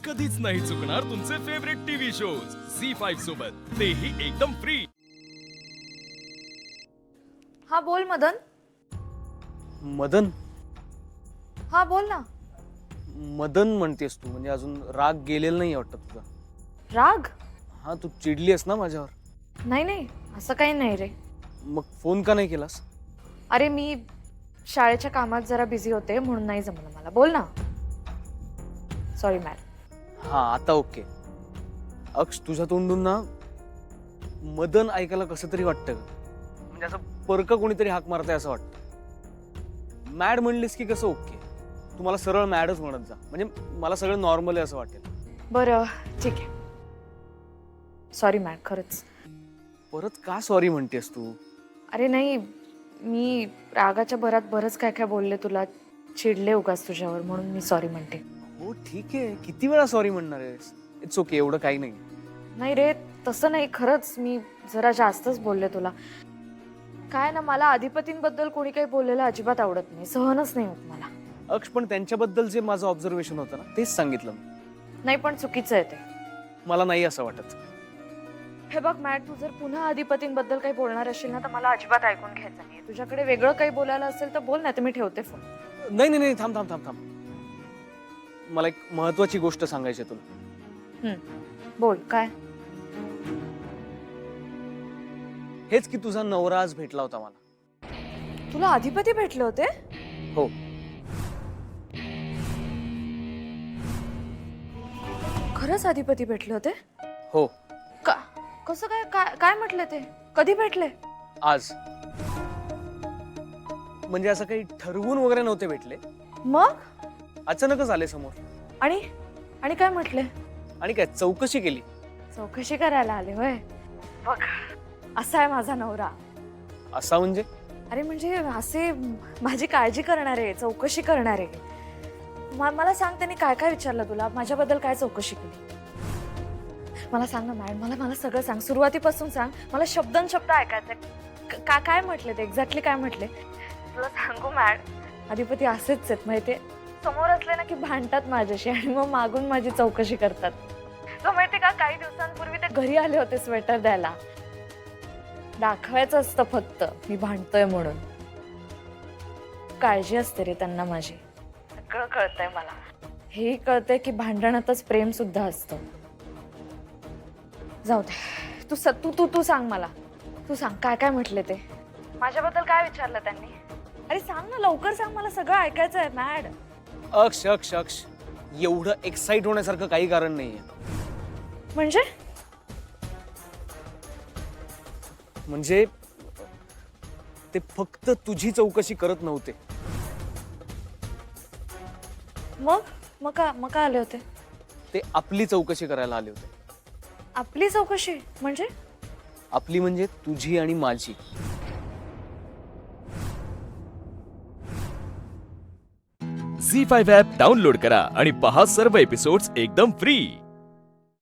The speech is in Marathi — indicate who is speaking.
Speaker 1: कधीच नाही चुकणार तुमचे फेवरेट टीव्ही शोज झी5 सोबत, तेही एकदम फ्री.
Speaker 2: हा बोल मदन.
Speaker 3: मदन
Speaker 2: हा बोल ना.
Speaker 3: मदन म्हणतेस तू, म्हणजे अजून राग गेलेला नाही वाटत तुझा.
Speaker 2: राग?
Speaker 3: हा, तू चिडली आहेस ना माझ्यावर?
Speaker 2: नाही नाही, असं काही नाही रे.
Speaker 3: मग फोन का नाही केलास?
Speaker 2: अरे मी शाळेच्या कामात जरा बिझी होते म्हणून नाही जमलं मला. बोल ना. Sorry madam.
Speaker 3: हा, आता ओके. अक्ष, तुझ्या तोंडून ना मदन ऐकायला कसं तरी वाटतं ग. म्हणजे असं परक कोणीतरी हाक मारताय असं वाटतं. मॅड म्हणलीस की कसं ओके. तू मला सरळ मॅडच म्हणत जा, म्हणजे मला सगळं नॉर्मल आहे असं वाटेल.
Speaker 2: बरं ठीक आहे. सॉरी मॅड, खरंच.
Speaker 3: परत का सॉरी म्हणतेस तू?
Speaker 2: अरे नाही, मी रागाच्या भरात बरंच काय काय बोलले तुला, चिडले उगाच तुझ्यावर, म्हणून मी सॉरी म्हणते.
Speaker 3: हो ठीक आहे, किती वेळा सॉरी म्हणणार आहेस? इट्स ओके, एवढं काही नाही.
Speaker 2: नाही रे, तसं नाही, खरंच मी जरा जास्तच बोलले तुला. काय ना, मला अधिपतींबद्दल कोणी काही बोललेलं अजिबात आवडत नाही, सहनच नाही होत मला.
Speaker 3: अक्ष, पण त्यांच्याबद्दल जे माझं ऑब्झर्वेशन होतं ना, तेच सांगितलं मी.
Speaker 2: नाही पण चुकीचं आहे ते.
Speaker 3: मला नाही असं वाटत.
Speaker 2: हे बघ मॅट, तू जर पुन्हा अधिपतींबद्दल काही बोलणार असेल ना, तर मला अजिबात ऐकून घ्यायचं नाही. तुझ्याकडे वेगळं काही बोलायला असेल तर बोल, नाही तर मी ठेवते फोन.
Speaker 3: नाही नाही नाही, थांब थांब थांब थांब. मला एक महत्वाची गोष्ट सांगायची आहे तुला.
Speaker 2: बोल. काय?
Speaker 3: हेच की तुझा नवरा आज भेटला होता मला.
Speaker 2: तुला अधिपती भेटले होते?
Speaker 3: हो.
Speaker 2: खरंच अधिपती भेटले होते?
Speaker 3: हो.
Speaker 2: का? कसं काय? काय म्हटले ते? कधी भेटले?
Speaker 3: आज. म्हणजे असं काही ठरवून वगैरे नव्हते भेटले,
Speaker 2: मग
Speaker 3: अचानकच आले समोर.
Speaker 2: आणि आणि काय म्हटले?
Speaker 3: आणि काय, चौकशी केली.
Speaker 2: चौकशी करायला आले होय? बघ, असा आहे माझा नवरा.
Speaker 3: असा म्हणजे?
Speaker 2: अरे म्हणजे असे माझी काळजी करणारे, चौकशी करणारे. मला सांग, त्यांनी काय काय विचारलं तुला? माझ्याबद्दल काय चौकशी केली? मला सांग ना मॅडम, मला सगळं सांग, सुरुवातीपासून सांग. मला शब्दन शब्द ऐकायचं. काय म्हटले ते? एक्झॅक्टली काय म्हटले? तुला सांगू मॅडम, अधिपती असेच आहेत माहितीये. समोर असले ना की भांडतात माझ्याशी आणि मग मागून माझी चौकशी करतात. तुला माहितीये का, काही दिवसांपूर्वी ते घरी आले होते स्वेटर द्यायला. दाखवायचं असतं फक्त मी भांडतोय म्हणून. काळजी असते रे त्यांना माझी. सगळं कळतंय मला. हेही कळतंय की भांडणातच प्रेम सुद्धा असतं. जाऊ दे, तू सांग मला. तू सांग, काय काय म्हटले ते? माझ्याबद्दल काय विचारलं त्यांनी? अरे सांग ना, लवकर सांग, मला सगळं ऐकायचं आहे मॅड.
Speaker 3: अक्ष अक्ष अक्ष, एवढं एक्साइट होण्यासारखं काही कारण नाहीये. म्हणजे ते फक्त तुझी चौकशी करत नव्हते.
Speaker 2: मग का आले होते?
Speaker 3: ते आपली चौकशी करायला आले होते.
Speaker 2: आपली चौकशी म्हणजे?
Speaker 3: आपली म्हणजे तुझी आणि माझी.
Speaker 1: झी5 ॲप डाउनलोड करा आणि पहा सर्व एपिसोड्स एकदम फ्री.